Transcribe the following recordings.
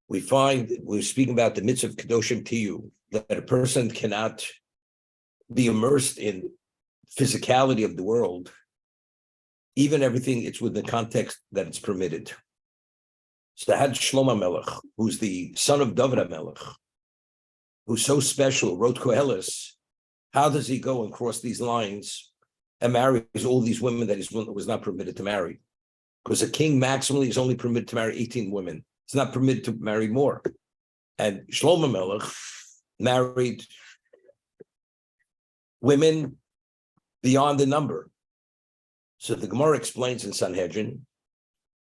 we're speaking about the mitzvah of Kedoshim Tiyu, that a person cannot be immersed in physicality of the world, even everything, it's within the context that it's permitted. So I had Shlomo Hamelech, who's the son of David Hamelech, who's so special, wrote Koheles. How does he go and cross these lines and marries all these women that he was not permitted to marry? Because a king maximally is only permitted to marry 18 women. It's not permitted to marry more. And Shlomo Hamelech married women beyond the number. So the Gemara explains in Sanhedrin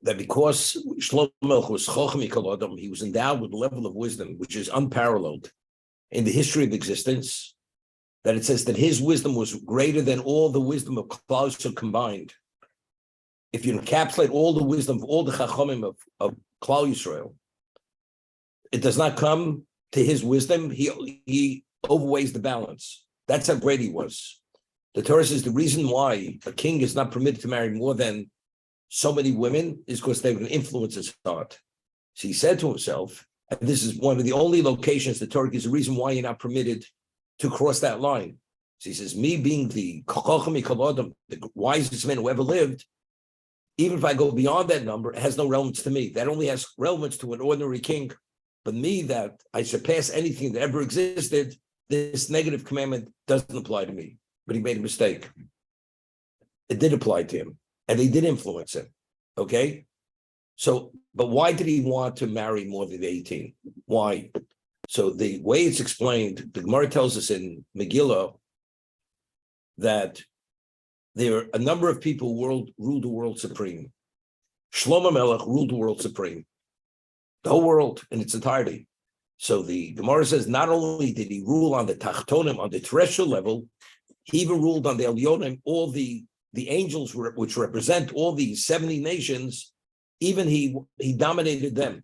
that because Shlomo Hamelech was Chochem Mikol Adam, he was endowed with a level of wisdom which is unparalleled in the history of existence, that it says that his wisdom was greater than all the wisdom of Klal Yisrael combined. If you encapsulate all the wisdom of all the Chachamim of Klal Yisrael, it does not come to his wisdom. He overweighs the balance. That's how great he was. The Torah says the reason why a king is not permitted to marry more than so many women is because they can influence his heart. So he said to himself, and this is one of the only locations the Torah gives the reason why you're not permitted to cross that line. So he says, me being the Chacham Mikol Adam, the wisest man who ever lived, even if I go beyond that number, it has no relevance to me. That only has relevance to an ordinary king. But me, that I surpass anything that ever existed, this negative commandment doesn't apply to me. But he made a mistake. It did apply to him, and they did influence him. Okay? So, but why did he want to marry more than 18? Why? So the way it's explained, the Gemara tells us in Megillah that there are a number of people who ruled the world supreme. Shlomo Hamelech ruled the world supreme, the whole world in its entirety. So the Gemara says not only did he rule on the Tachtonim, on the terrestrial level, he even ruled on the Elyonim, all the angels which represent all these 70 nations, even he dominated them.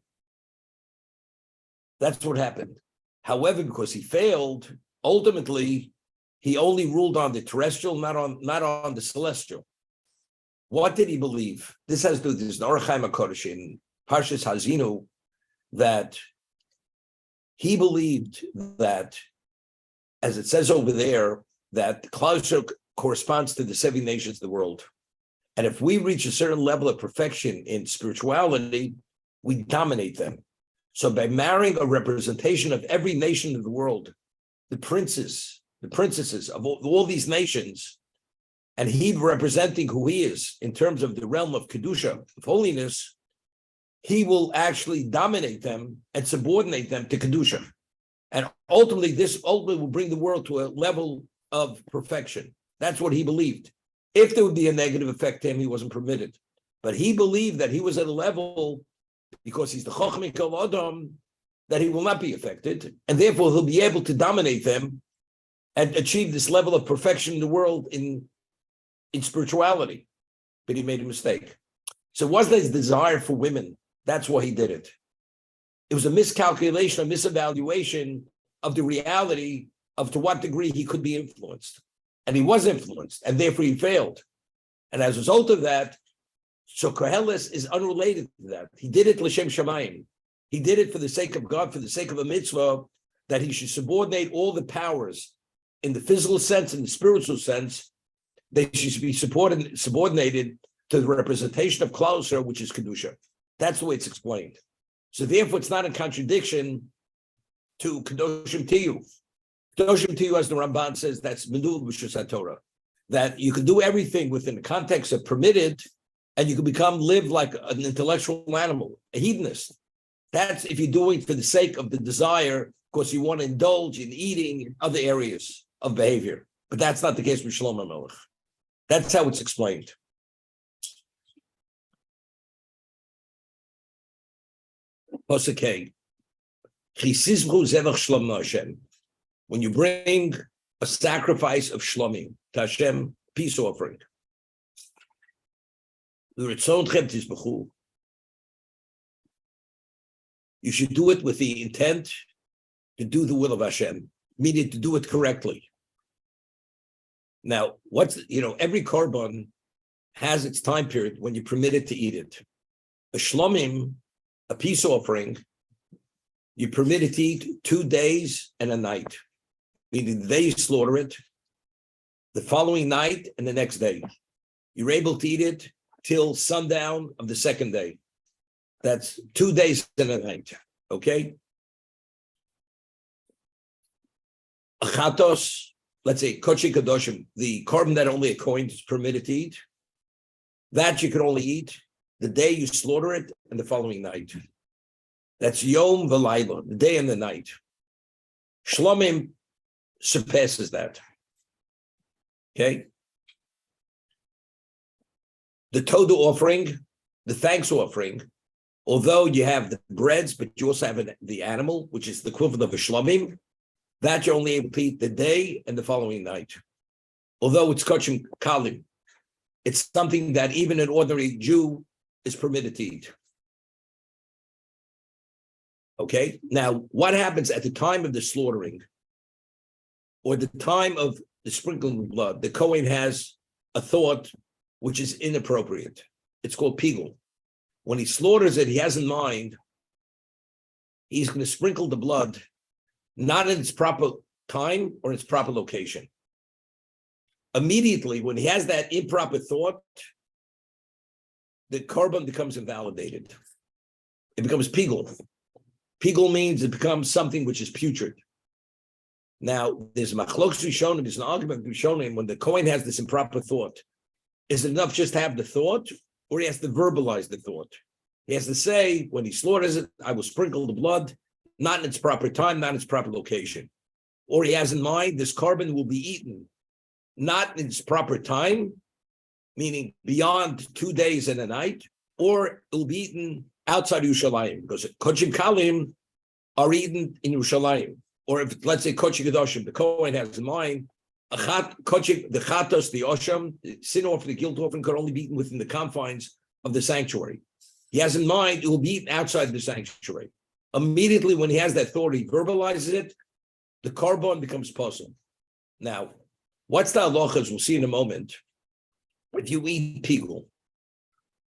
That's what happened. However, because he failed, ultimately, he only ruled on the terrestrial, not on the celestial. What did he believe? This has to do with this Orach Chaim HaKodesh in Parshas Hazinu, that he believed that, as it says over there, that Klal Yisrael corresponds to the 70 nations of the world. And if we reach a certain level of perfection in spirituality, we dominate them. So by marrying a representation of every nation of the world, the princesses of all these nations, and he representing who he is in terms of the realm of Kedusha, of holiness, he will actually dominate them and subordinate them to Kedusha. And ultimately, this will bring the world to a level of perfection. That's what he believed. If there would be a negative effect to him, he wasn't permitted. But he believed that he was at a level, because he's the Chacham Mikol Adam, that he will not be affected, and therefore he'll be able to dominate them and achieve this level of perfection in the world in spirituality. But he made a mistake. So it wasn't his desire for women. That's why he did it. It was a miscalculation, a misevaluation of the reality of to what degree he could be influenced. And he was influenced, and therefore he failed. And as a result of that, so Koheles is unrelated to that. He did it l'shem shamayim. He did it for the sake of God, for the sake of a mitzvah, that he should subordinate all the powers in the physical sense and the spiritual sense. They should be subordinated to the representation of Klal Yisrael, which is Kedusha. That's the way it's explained. So therefore, it's not in contradiction to Kedoshim Tiyu. Kedoshim Tiyu, as the Ramban says, that's Menul B'Shus HaTorah, that you can do everything within the context of permitted, and you can live like an intellectual animal, a hedonist. That's if you're doing it for the sake of the desire, because you want to indulge in eating in other areas of behavior. But that's not the case with Shlomo Hamelech. That's how it's explained. Posek Hey. When you bring a sacrifice of Shlomim to Hashem, peace offering, you should do it with the intent to do the will of Hashem, meaning to do it correctly. Now, every korban has its time period when you're permitted to eat it. A shlomim, a peace offering, you're permitted to eat 2 days and a night, meaning the day you slaughter it, the following night and the next day. You're able to eat it till sundown of the second day. That's 2 days and a night, okay? Achatos, let's say kochi kadoshim, the carbon that only a kohen is permitted to eat, that you can only eat the day you slaughter it and the following night. That's yom v'layla, the day and the night. Shlomim surpasses that. Okay? The Toda offering, the thanks offering, although you have the breads, but you also have the animal, which is the equivalent of a shlomim, that you're only able to eat the day and the following night. Although it's kachim kalim, it's something that even an ordinary Jew is permitted to eat. Okay, now what happens at the time of the slaughtering or the time of the sprinkling of blood? The Kohen has a thought which is inappropriate. It's called pigul. When he slaughters it, he has in mind he's going to sprinkle the blood not in its proper time or its proper location. Immediately, when he has that improper thought, the korban becomes invalidated. It becomes pigul. Pigul means it becomes something which is putrid. Now, there's machlokes rishonim, there's an argument rishonim when the Kohen has this improper thought. Is it enough just to have the thought, or he has to verbalize the thought? He has to say, when he slaughters it, I will sprinkle the blood, not in its proper time, not in its proper location. Or he has in mind, this korban will be eaten, not in its proper time, meaning beyond 2 days and a night, or it will be eaten outside Yerushalayim, because kochim kalim are eaten in Yerushalayim. Or if, let's say, kochim kedoshim, the Kohen has in mind, the chatos, the osham, the sin offering, the guilt offering could only be eaten within the confines of the sanctuary. He has in mind it will be eaten outside the sanctuary. Immediately when he has that thought, he verbalizes it, the korban becomes possible. Now, what's the halachas? We'll see in a moment. If you eat pigul,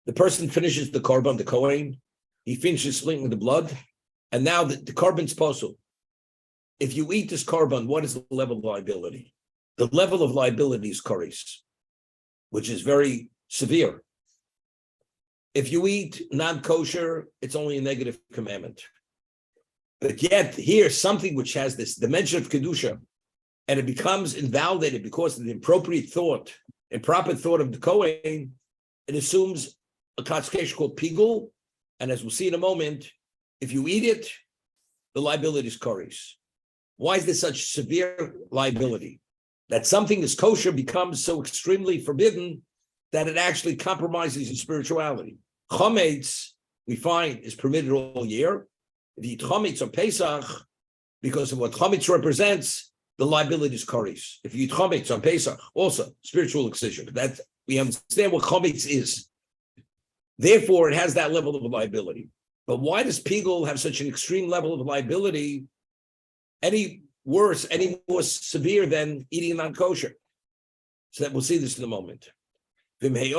the person finishes the korban, the Kohen, he finishes splitting the blood, and now the korban's possible. If you eat this korban, what is the level of liability? The level of liability is koris, which is very severe. If you eat non-kosher, it's only a negative commandment. But yet, here, something which has this dimension of Kedusha, and it becomes invalidated because of the improper thought of the Kohen, it assumes a classification called pigul, and as we'll see in a moment, if you eat it, the liability is koris. Why is there such severe liability? That something is kosher becomes so extremely forbidden that it actually compromises your spirituality. Chometz, we find, is permitted all year. If you eat chometz on Pesach, because of what chometz represents, the liability is koris. If you eat chometz on Pesach, also spiritual excision. That we understand what chometz is. Therefore, it has that level of liability. But why does pigul have such an extreme level of liability? Any worse, any more severe than eating non-kosher? So that we'll see this in a moment. The day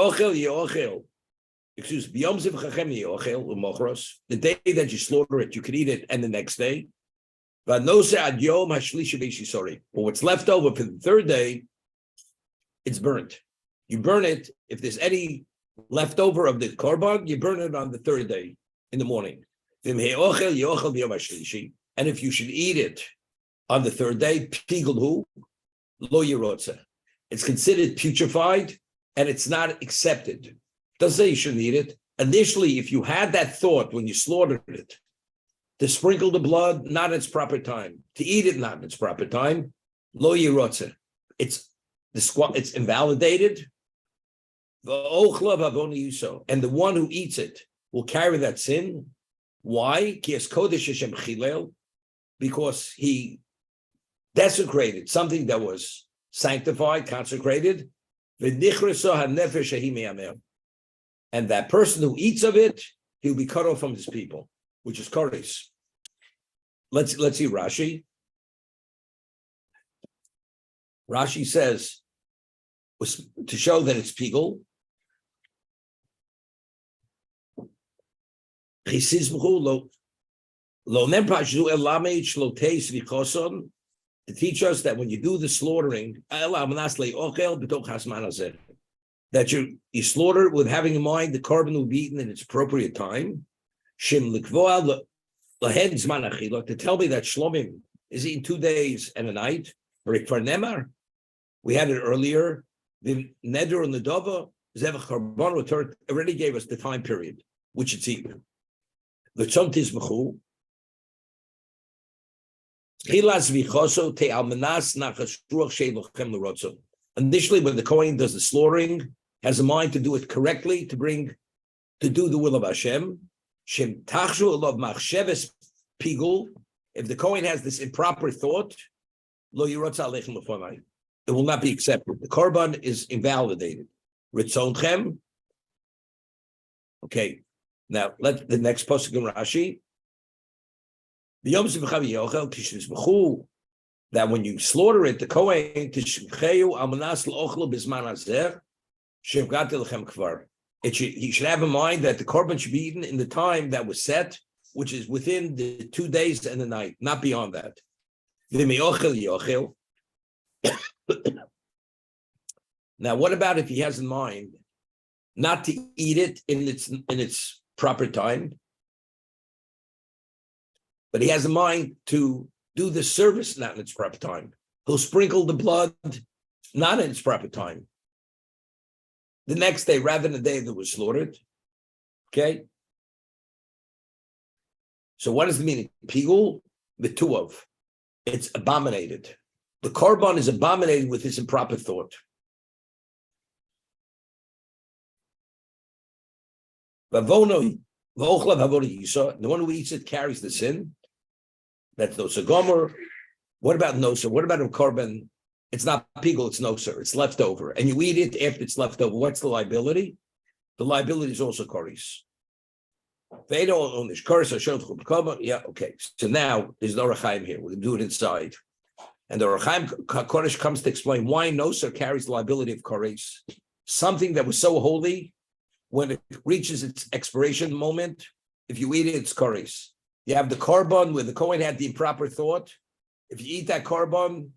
that you slaughter it, you can eat it, and the next day. But what's left over for the third day, it's burnt. You burn it. If there's any leftover of the korban, you burn it on the third day in the morning. And if you should eat it on the third day, pigul lo yirotze. It's considered putrefied and it's not accepted. Doesn't say you shouldn't eat it. Initially, if you had that thought when you slaughtered it, to sprinkle the blood, not in its proper time, to eat it, not in its proper time, lo yirotze. It's invalidated. And the one who eats it will carry that sin. Why? Because he desecrated something that was sanctified, consecrated. And that person who eats of it, he'll be cut off from his people, which is koris. Let's see Rashi. Rashi says, to show that it's pigul, To teach us that when you do the slaughtering, that you slaughter with having in mind the carbon will be eaten in its appropriate time. To tell me that Shlomim is eaten 2 days and a night. We had it earlier. The Neder and the Dova, Zevach Karban already gave us the time period which it's eaten. The Tzontis Mechu. Initially, when the Kohen does the slaughtering, has a mind to do it correctly, to do the will of Hashem. If the Kohen has this improper thought, it will not be accepted. The Korban is invalidated. Okay, now let the next pasuk in Rashi. That when you slaughter it, the Kohen he should have in mind that the korban should be eaten in the time that was set, which is within the 2 days and the night, not beyond that. Now, what about if he has in mind not to eat it in its proper time, but he has in mind to do the service not in its proper time? He'll sprinkle the blood not in its proper time. The next day, rather than the day that was slaughtered. Okay? So what does it mean? Pigul, Mituav. It's abominated. The korban is abominated with his improper thought. The one who eats it carries the sin. That's noser gomer. What about noser? What about a korban? It's not pigul, it's noser. It's left over. And you eat it after it's left over. What's the liability? The liability is also koris. They don't own this koris. Yeah, okay. So now there's no Rechaim here. We're going to do it inside. And the Rechaim Kodesh comes to explain why noser carries the liability of koris. Something that was so holy, when it reaches its expiration moment, if you eat it, it's koris. You have the korban where the Kohen had the improper thought. If you eat that korban,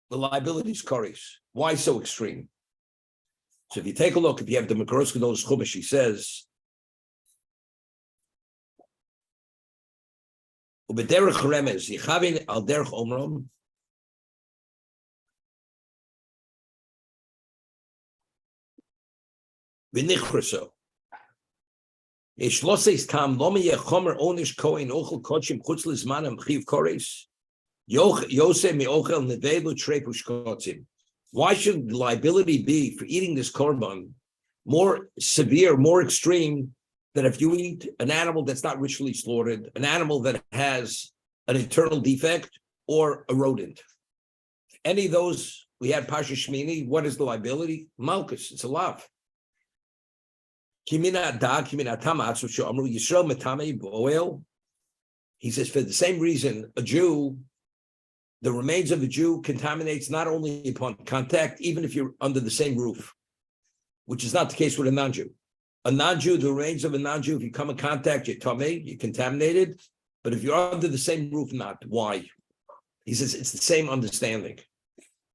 the liability is koris. Why so extreme? So if you take a look, if you have the Mekaros Gedolos Chumash, he says, "Ubederech remez yichavin al derech omram." V'nichraso. Why should liability be for eating this korban more severe, more extreme than if you eat an animal that's not ritually slaughtered, an animal that has an internal defect, or a rodent? Any of those, we had Pasha Shmini, what is the liability? Malchus, it's a lav. He says, for the same reason, a Jew, the remains of a Jew contaminates not only upon contact, even if you're under the same roof, which is not the case with a non-Jew. A non-Jew, the remains of a non-Jew, if you come in contact, you're tamei, you're contaminated. But if you're under the same roof, not. Why? He says, it's the same understanding.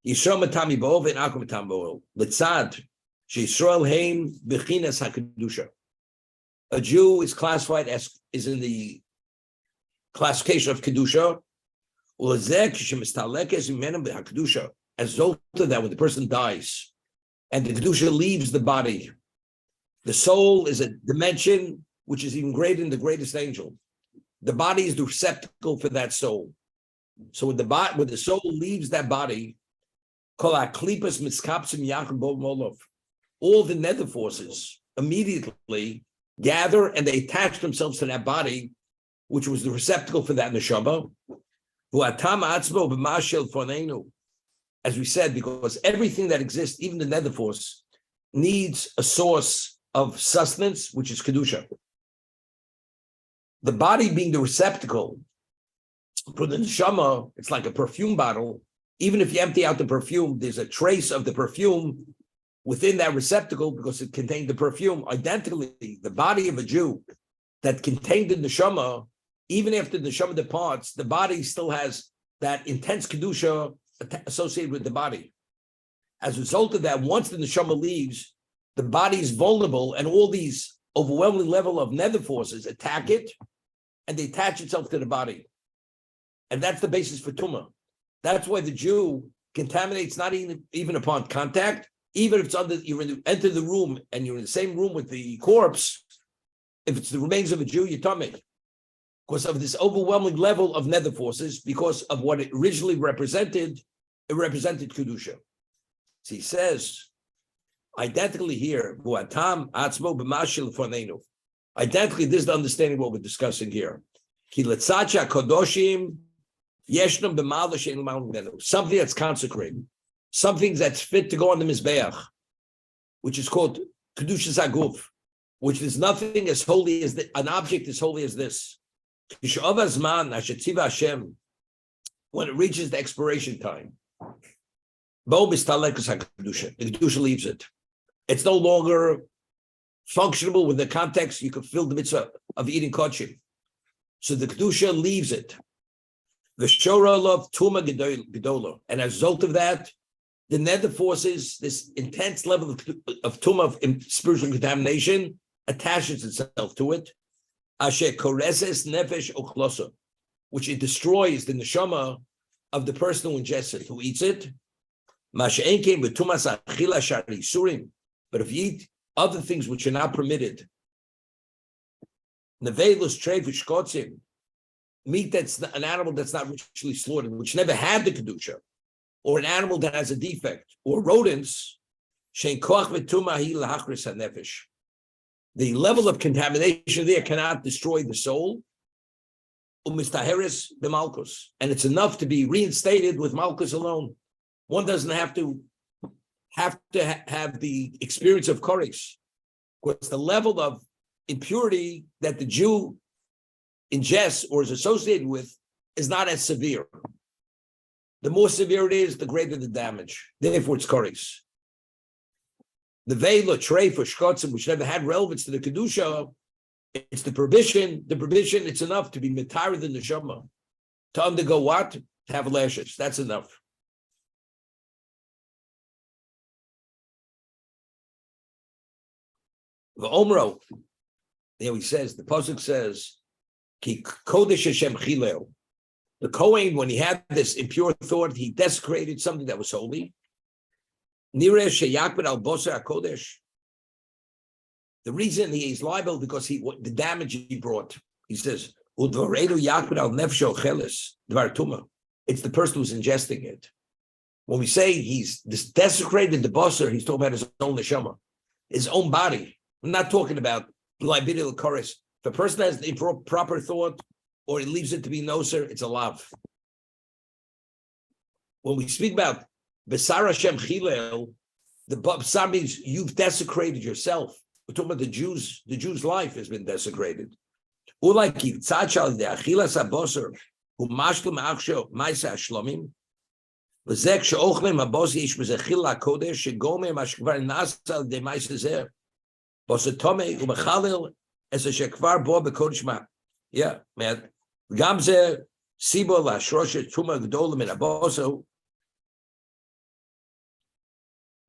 Yisrael matami bo'ol ve'inakum matam bo'ol. L'tzad. A Jew is classified is in the classification of Kedusha. As though that when the person dies and the Kedusha leaves the body, the soul is a dimension which is even greater than the greatest angel. The body is the receptacle for that soul. So when the soul leaves that body, all the nether forces immediately gather and they attach themselves to that body, which was the receptacle for that neshama. As we said, because everything that exists, even the nether force, needs a source of sustenance, which is Kedusha. The body being the receptacle for the neshama, it's like a perfume bottle. Even if you empty out the perfume, there's a trace of the perfume within that receptacle because it contained the perfume. Identically, the body of a Jew that contained in the neshama, even after the neshama departs, the body still has that intense kedusha associated with the body. As a result of that, once the neshama leaves, the body is vulnerable, and all these overwhelming level of nether forces attack it, and they attach itself to the body. And that's the basis for tumah. That's why the Jew contaminates not even upon contact, even if it's enter the room and you're in the same room with the corpse. If it's the remains of a Jew, you're tummy, because of this overwhelming level of nether forces, because of what it originally represented. It represented Kedusha. So he says, identically here, identically, this is the understanding of what we're discussing here. Something that's consecrated, something that's fit to go on the Mizbeach, which is called Kedusha Zaguf, which is nothing as holy as an object as holy as this. When it reaches the expiration time, the Kedusha leaves it. It's no longer functionable with the context. You could fill the mitzvah of eating kochim. So the Kedusha leaves it. The Shora love Tuma Gedola. And as a result of that, the nether forces, this intense level of Tuma, of spiritual contamination, attaches itself to it. Asher koreses nefesh ochlosa, which it destroys the neshama of the person who ingests it, who eats it. But if you eat other things which are not permitted, meat that's an animal that's not ritually slaughtered, which never had the kedusha, or an animal that has a defect, or rodents, the level of contamination there cannot destroy the soul. And it's enough to be reinstated with malchus alone. One doesn't have to have the experience of koris, because the level of impurity that the Jew ingests or is associated with is not as severe. The more severe it is, the greater the damage. Therefore, it's koris. The veila tray for shkotzim, which never had relevance to the kedusha, it's the prohibition. The prohibition, it's enough to be mitar the neshama. To undergo what? To have lashes. That's enough. The Omro, there he says, the pasuk says, Ki kodesh Hashem chileu. The Kohen, when he had this impure thought, he desecrated something that was holy. Nireh sheyakbid al boser hakodesh. The reason he is liable because the damage he brought. He says, Udvaredu yakbid al nefsho cheles dvar tuma. It's the person who's ingesting it. When we say he's desecrated the boser, he's talking about his own neshama, his own body. I'm not talking about liability chorus. If a person has the improper thought or he leaves it to be noser, it's a lav. When we speak about Besar Hashem Chilel, the Besar means you've desecrated yourself. We're talking about the Jew's life has been desecrated. Ulaki tzachal de achilas haboser hu mashlim achsho ma'isa shlomim v'zek she'ochlim habos yish b'zechil hakodesh shegomer mashkvar nasal de ma'isa zer boser tomei u'mechalil as a shekvar bo b'kodesh ma. Yeah, man. Gamze sibo la'shroshet tuma gdolim in haboso.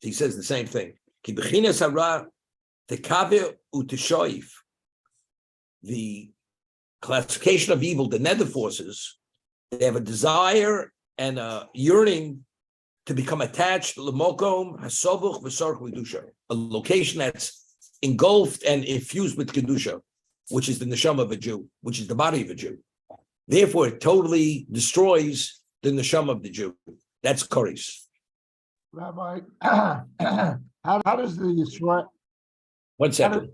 He says the same thing. Ki b'chinas hara tekave u'teshoif. The classification of evil, the nether forces, they have a desire and a yearning to become attached to Lemokom Hasovuch V'Sorch Kedusha, a location that's engulfed and infused with Kedusha, which is the neshama of a Jew, which is the body of a Jew. Therefore, it totally destroys the neshama of the Jew. That's koris. Rabbi, how does the Israel? 1 second.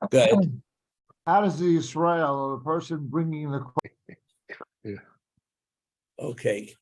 Go ahead. How does the Israel, or the person bringing the Okay.